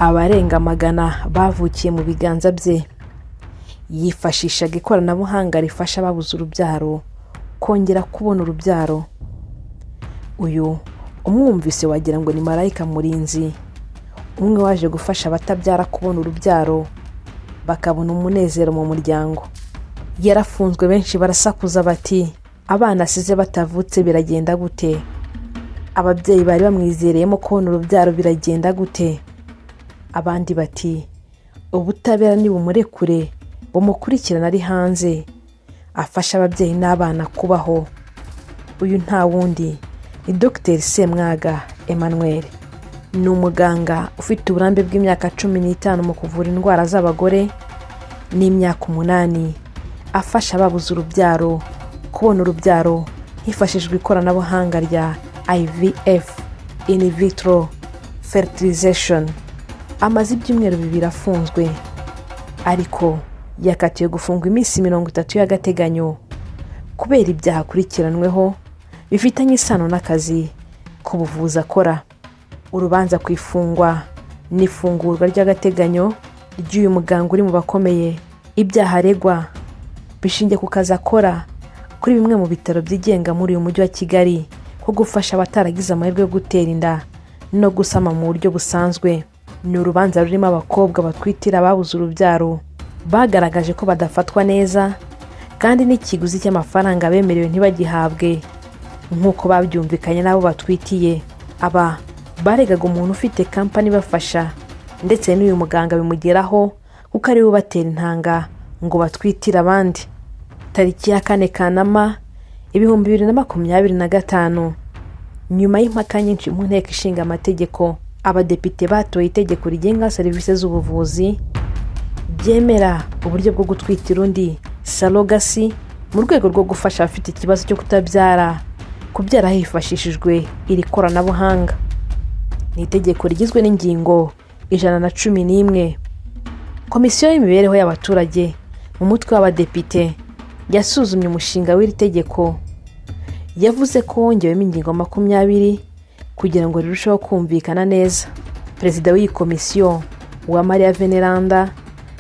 abarenga magana bavukiye mu biganza bye. Yifashishaga ikoranabuhanga rifasha ababuze urubyaro kongera kubona urubyaro. Uyu umwumvise wagira ngo ni marayika murinzi, umwe waje gufasha abatabyara kubona urubyaro bakabona umunezero mu muryango. Yarafunzwe, benshi barasakuza bati abana asize batavutse biragenda gute? Ababyeyi bari bamwizereyemo kubona urubyaro biragenda gute? Abandi bati ubutabera ni bumurekure bumukurikirana ari hanze afasha ababyeyi n'abana kubaho. Uyu nta wundi ni Dr Semwaga Emmanuel. Ni umuganga ufite uburambe bw'imyaka 15 mu kuvura indwara z'abagore n'imyaka 8 afasha ababuze urubyaro kubona urubyaro hifashishijwe ikoranabuhanga rya IVF, in vitro fertilization. Amaze ibyumweru 2 afunzwe, ariko yakatiwe gufungwa iminsi 30 y'agateganyo kubera ibyaha akurikiranweho bifitanye isano n'akazi k'ubuvuzi akora. Urubanza kwifungwa n'ifungurwa ry'agateganyo ry'uyu muganga uri mu bakomeye. Ibyaha aregwa bishingiye ku kazi akora kuri bimwe mu bitaro byigenga muri uyu mujyi wa Kigali ko gufasha abataragize amahirwe yo gutera inda no gusama mu buryo busanzwe. Ni urubanza rurimo abakobwa batwitira ababuze urubyaro bagaragaje ko badafatwa neza kandi n'ikiguzi cy'amafaranga bemerewe ntibagihabwe nk'uko babyumvikanye nabo batwitiye. Aba baregaga umuntu ufite kampani bafasha ndetse n'uyu muganga bimugeraho kuko ari we batera intanga ngo batwitire abandi. Tariki ya 4 Kanama 2025, nyuma y'impaka nyinshi mu nteko ishinga amategeko, abadepite batoye itegeko rigenga serivisi z'ubuvuzi byemera uburyo bwo gutwitira undi, surrogacy, mu rwego rwo gufasha abafite ikibazo cyo kutabyara kubyara hifashishijwe iri koranabuhanga. Ni itegeko rigizwe n'ingingo 111. Komisiyo y'imibereho y'abaturage mu mutwe w'abadepite yasuzumye umushinga w'iri tegeko. Yavuze ko wongewemo ingingo 20 kugira ngo rirusheho kumvikana neza. Perezida w'iyi komisiyo Uwamariya Veneranda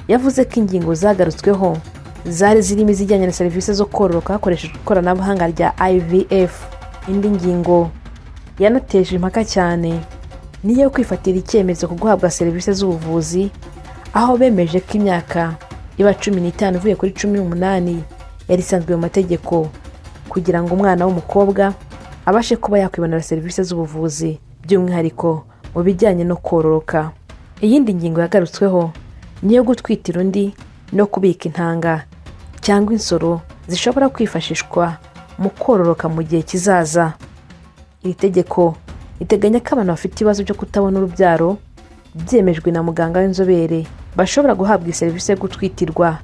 yavuze ko ingingo zagarutsweho zari zirimo izijyanye na serivisi zo kororoka hakoreshejwe ikoranabuhanga rya IVF. Indi ngingo yanateje impaka cyane niyo kwifatira icyemezo ku guhabwa serivisi z'ubuvuzi, aho bemeje ko imyaka iba 15 ivuye kuri 18 yari isanzwe mu mategeko kugira ngo umwana w'umukobwa abashe kuba yakwibonera serivisi z'ubuvuzi by'umwihariko mu bijyanye no kororoka. Iyindi ngingo yagarutsweho niyo gutwitira undi no kubika intanga cyangwa insoro zishobora kwifashishwa mu kororoka mu gihe kizaza. Iri tegeko iteganya ko abantu bafite ibibazo byo kutabona urubyaro byemejwe na muganga w'inzobere bashobora guhabwa serivisi yo gutwitirwa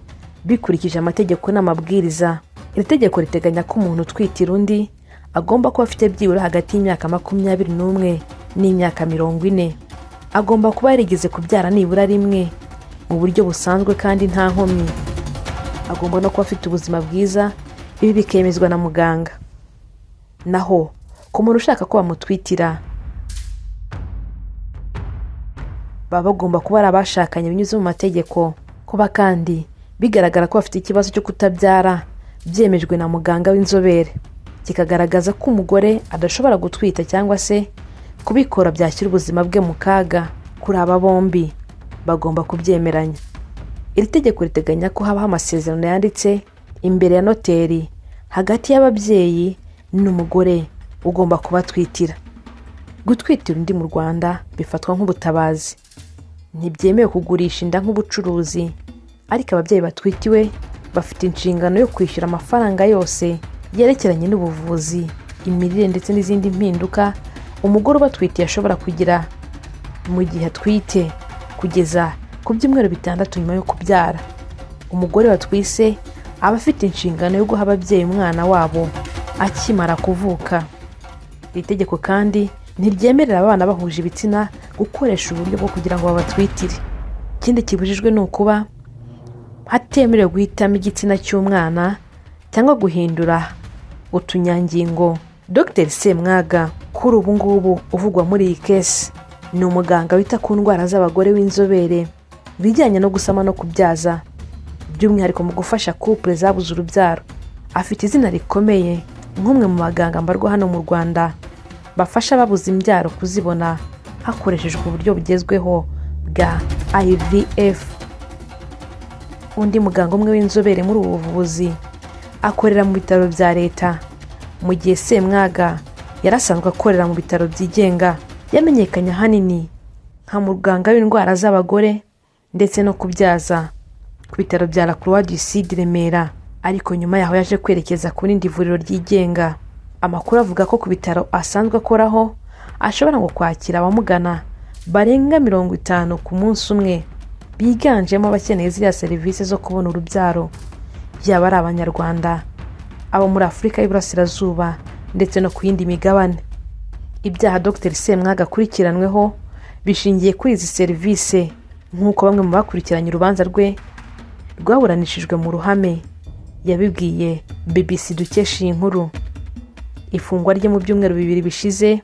bikurikije amategeko n'amabwiriza. Iri tegeko riteganya ko umuntu utwitira undi agomba kuba afite byibura hagati y'imyaka 21 n'imyaka 40. Agomba kuba yarigeze kubyara nibura rimwe mu buryo busanzwe kandi nta nkomyi. Agomba no kuba afite ubuzima bwiza, ibi bikemezwa na muganga. Naho ku muntu ushaka ko bamutwitira, baba bagomba kuba ari abashakanye binyuze mu mategeko, kuba kandi bigaragara ko bafite ikibazo cyo kutabyara byemejwe na muganga w'inzobere, kikagaragaza ko umugore adashobora gutwita cyangwa se kubikora byashyira ubuzima bwe mu kaga. Kuri aba bombi bagomba kubyemeranya. Iri tegeko riteganya ko habaho amasezerano yanditse imbere ya noteri hagati y'ababyeyi n'umugore ugomba kubatwitira. Gutwitira undi mu Rwanda bifatwa nk'ubutabazi. Ntibyemewe kugurisha inda nk'ubucuruzi, ariko ababyeyi batwitiwe bafite inshingano yo kwishyura amafaranga yose yerekeranye n'ubuvuzi, imirire ndetse n'izindi mpinduka umugore ubatwitiye ashobora kugira mu gihe atwite kugeza ku byumweru 6 nyuma yo kubyara. Umugore watwise aba afite inshingano yo guha ababyeyi umwana wabo akimara kuvuka. Iri tegeko kandi ntiryemerera abana bahuje ibitsina gukoresha uburyo bwo kugira ngo babatwitire. Ikindi kibujijwe ni ukuba hatemerewe guhitamo igitsina cy'umwana cyangwa guhindura utunyangingo. Dr Semwaga kuri ubu ngubu uvugwa muri iyi kesi ni umuganga wita ku ndwara z'abagore w'inzobere bijyanye no gusama no kubyaza, by'umwihariko mu gufasha couple zabuze urubyaro. Afite izina rikomeye nk'umwe mu baganga mbarwa hano mu Rwanda bafasha ababuze imbyaro kuzibona hakoreshejwe uburyo bugezweho bwa IVF. Undi muganga umwe w'inzobere muri ubu buvuzi akorera mu bitaro bya leta, mu gihe Semwaga yarasanzwe akorera mu bitaro byigenga. Yamenyekanye ahanini nka muganga w'indwara z'abagore ndetse no kubyaza ku bitaro bya La Croix du Sud Remera, ariko nyuma yaho yaje kwerekeza ku rindi vuriro ryigenga. Amakuru avuga ko ku bitaro asanzwe akoraho ashobora ngo kwakira abamugana barenga 50 ku munsi umwe, biganjemo abakeneye ziriya serivisi zo kubona urubyaro, yaba ari Abanyarwanda, abo muri Afurika y'Iburasirazuba ndetse no ku yindi migabane. Ibyaha Dr Semwaga akurikiranweho bishingiye kuri izi serivisi, nk'uko bamwe mu bakurikiranye urubanza rwe rwaburanishijwe mu ruhame yabibwiye BBC dukesha iyi nkuru. Ifungwa rye mu byumweru 2 bishize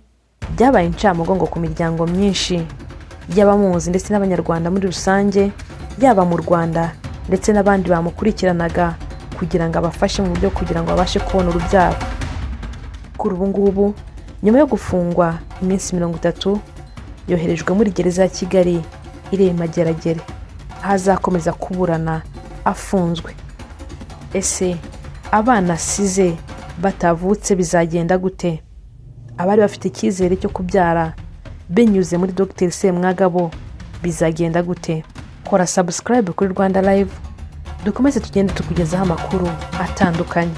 byabaye incamugongo ku miryango myinshi y'abamuzi ndetse n'Abanyarwanda muri rusange, yaba mu Rwanda ndetse n'abandi bamukurikiranaga kugira ngo abafashe mu buryo kugira ngo abashe kubona urubyaro. Kuri ubu ngubu nyuma yo gufungwa iminsi 30 yoherejwe muri gereza ya Kigali iri Mageragere, azakomeza kuburana afunzwe. Ese abana asize batavutse bizagenda gute? Abari bafite icyizere cyo kubyara binyuze muri Dr Semwaga bo bizagenda gute? Kora subscribe kuri Rwanda Live, dukomeze tugende tukugezaho amakuru atandukanye.